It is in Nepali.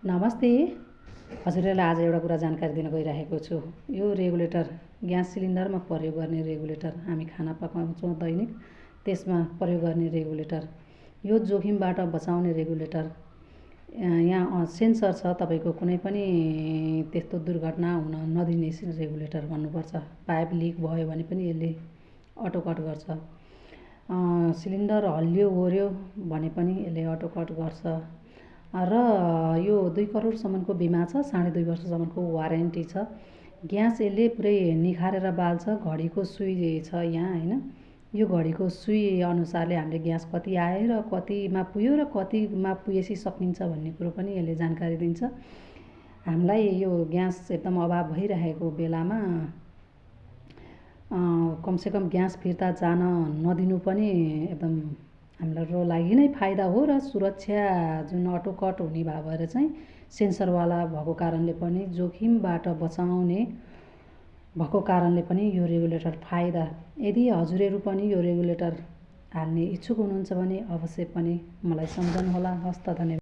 नमस्ते। हजुरहरूलाई आज एउटा कुरा जानकारी दिन गइरहेको छु। यो रेगुलेटर ग्यास सिलिन्डरमा प्रयोग गर्ने रेगुलेटर, हामी खाना पकाउँछौँ दैनिक, त्यसमा प्रयोग गर्ने रेगुलेटर, यो जोखिमबाट बचाउने रेगुलेटर। यहाँ सेन्सर छ, तपाईँको कुनै पनि त्यस्तो दुर्घटना हुन नदिने रेगुलेटर भन्नुपर्छ। पाइप लिक भयो भने पनि यसले अटो कट गर्छ। सिलिन्डर हल्लियो ओर्यो भने पनि यसले अटो कट गर्छ। र यो 2 करोडसम्मको बिमा छ, 2.5 वर्षसम्मको वारेन्टी छ। ग्यास यसले पुरै निखारेर बाल्छ। घडीको सुई छ यहाँ हैन, यो घडीको सुई अनुसारले हामीले ग्यास कति आयो र कतिमा पुग्यो र कतिमा पुगेपछि सकिन्छ भन्ने कुरो पनि यसले जानकारी दिन्छ। हामीलाई यो ग्यास एकदम अभाव भइरहेको बेलामा कमसेकम ग्यास फिर्ता जान नदिनु पनि एकदम हाम्रो लागि नै फाइदा हो। र सुरक्षा जुन अटो कट हुने भएर चाहिँ सेन्सरवाला भएको कारणले पनि, जोखिमबाट बचाउने भएको कारणले पनि यो रेगुलेटर फाइदा। यदि हजुरहरू पनि यो रेगुलेटर हाल्ने इच्छुक हुनुहुन्छ भने अवश्य पनि मलाई सम्झनुहोला। हस्त, धन्यवाद।